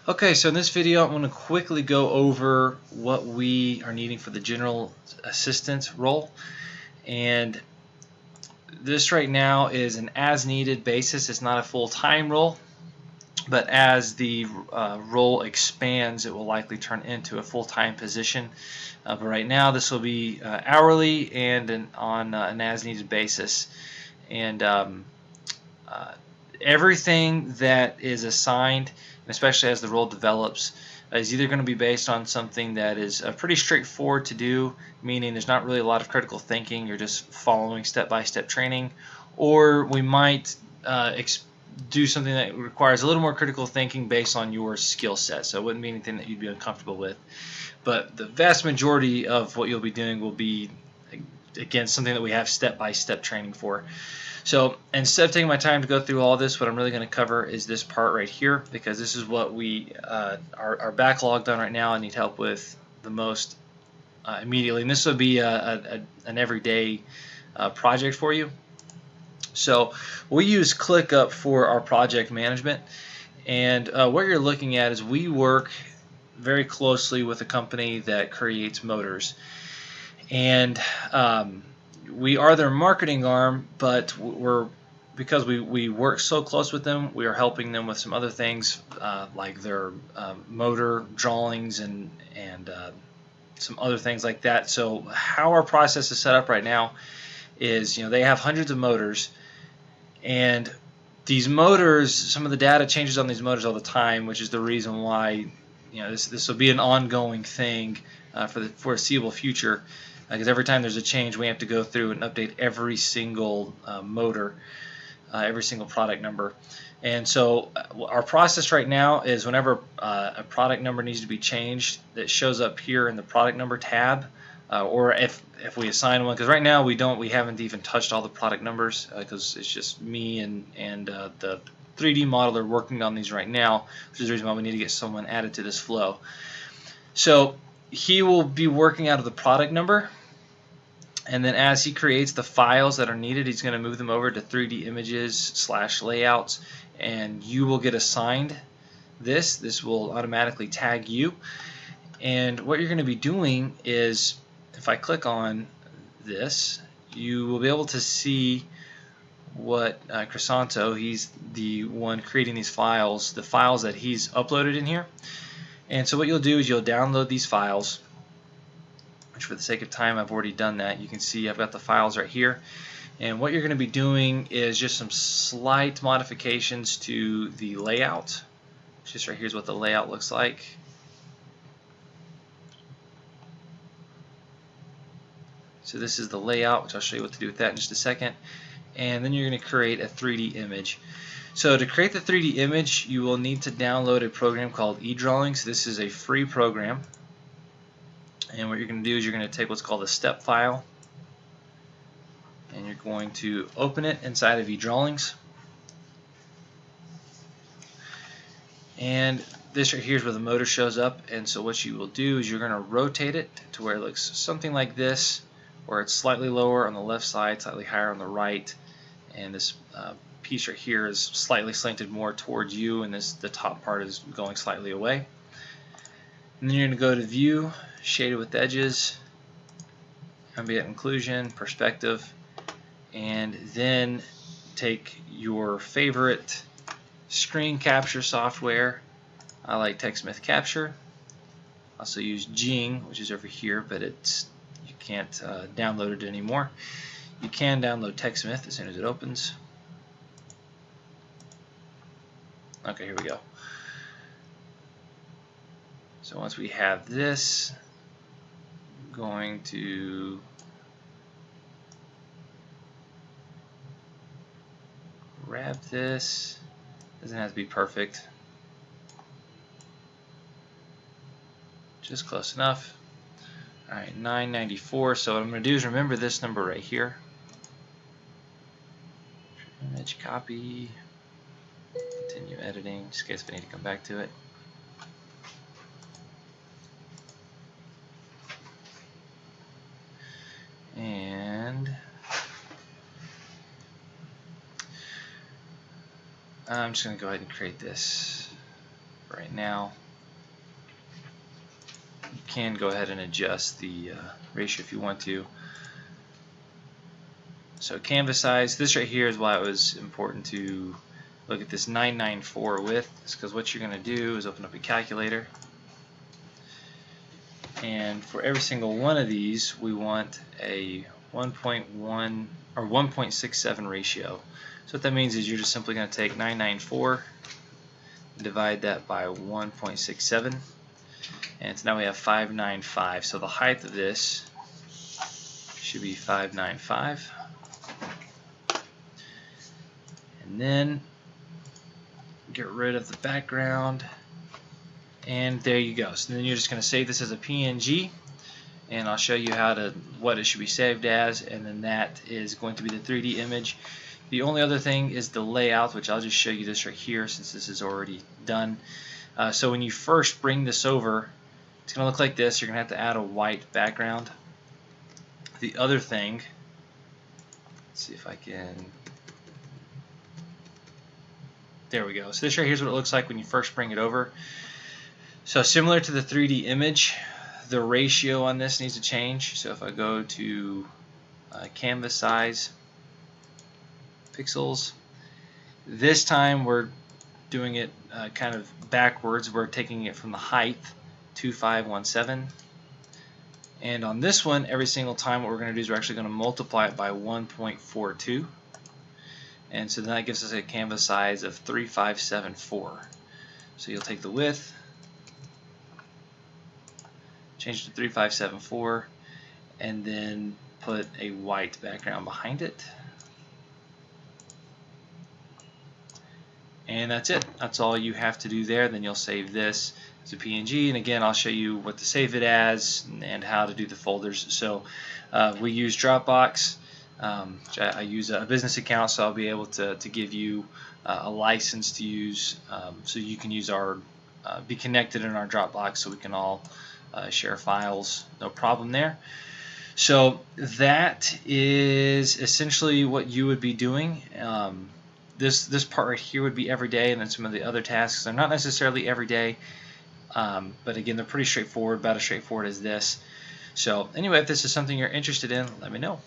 Okay, so in this video I'm going to quickly go over what we are needing for the general assistant role. And this right now is an as-needed basis. It's not a full-time role, but as the role expands, it will likely turn into a full-time position. But right now this will be hourly and on an as-needed basis. And everything that is assigned, especially as the role develops, is either going to be based on something that is pretty straightforward to do, meaning there's not really a lot of critical thinking, you're just following step-by-step training, or we might do something that requires a little more critical thinking based on your skill set. So it wouldn't be anything that you'd be uncomfortable with. But the vast majority of what you'll be doing will be, again, something that we have step-by-step training for. So instead of taking my time to go through all this, what I'm really going to cover is this part right here, because this is what we are backlogged on right now and need help with the most immediately. And this will be an everyday project for you. So we use ClickUp for our project management. And what you're looking at is we work very closely with a company that creates motors. And we are their marketing arm, but because we work so close with them, we are helping them with some other things like their motor drawings and some other things like that. So how our process is set up right now is, they have hundreds of motors, and these motors, some of the data changes on these motors all the time, which is the reason why this will be an ongoing thing for the foreseeable future. Because every time there's a change, we have to go through and update every single motor, every single product number. And so our process right now is whenever a product number needs to be changed, that shows up here in the product number tab, or if we assign one, because right now we haven't even touched all the product numbers because it's just me and the 3D modeler working on these right now, which is the reason why we need to get someone added to this flow. So he will be working out of the product number, and then as he creates the files that are needed, he's going to move them over to 3D images / layouts, and you will get assigned this. This will automatically tag you. And what you're going to be doing is, if I click on this, you will be able to see what Crisanto, he's the one creating these files, the files that he's uploaded in here. And so what you'll do is you'll download these files, which for the sake of time I've already done that. You can see I've got the files right here. And what you're going to be doing is just some slight modifications to the layout. Just right here's what the layout looks like. So this is the layout, which I'll show you what to do with that in just a second. And then you're going to create a 3D image. So to create the 3D image, you will need to download a program called eDrawings. This is a free program. And what you're going to do is you're going to take what's called a step file, and you're going to open it inside of eDrawings. And this right here is where the motor shows up. And so what you will do is you're going to rotate it to where it looks something like this, where it's slightly lower on the left side, slightly higher on the right, and this piece right here is slightly slanted more towards you, and the top part is going slightly away. And then you're going to go to View, Shaded with Edges, Ambient Inclusion, Perspective, and then take your favorite screen capture software. I like TechSmith Capture. I also use Jing, which is over here, but you can't download it anymore. You can download TechSmith as soon as it opens. Okay, here we go. So once we have this, I'm going to grab this. Doesn't have to be perfect. Just close enough. Alright, 994. So what I'm going to do is remember this number right here. Image copy. Continue editing, just in case I need to come back to it. And I'm just going to go ahead and create this. right now. You can go ahead and adjust the ratio if you want to. So canvas size, this right here is why it was important to look at this 994 width, because what you're going to do is open up a calculator, and for every single one of these we want a 1.1 or 1.67 ratio. So what that means is you're just simply going to take 994 and divide that by 1.67, and so now we have 595. So the height of this should be 595. And then get rid of the background, and there you go. So then you're just going to save this as a PNG, and I'll show you what it should be saved as, and then that is going to be the 3D image. The only other thing is the layout, which I'll just show you this right here since this is already done. So when you first bring this over, it's going to look like this. You're going to have to add a white background. The other thing, let's see if I can. There we go. So this right here is what it looks like when you first bring it over. So similar to the 3D image, the ratio on this needs to change. So if I go to canvas size, pixels, this time we're doing it kind of backwards. We're taking it from the height, 2517. And on this one, every single time what we're going to do is we're actually going to multiply it by 1.42. And so then that gives us a canvas size of 3574. So you'll take the width, change it to 3574, and then put a white background behind it. And that's it. That's all you have to do there. Then you'll save this as a PNG. And again, I'll show you what to save it as and how to do the folders. So we use Dropbox. I use a business account, so I'll be able to give you a license to use, so you can use our be connected in our Dropbox, so we can all share files, no problem there. So that is essentially what you would be doing. This part right here would be every day, and then some of the other tasks are not necessarily every day, but again, they're pretty straightforward, about as straightforward as this. So anyway, if this is something you're interested in, let me know.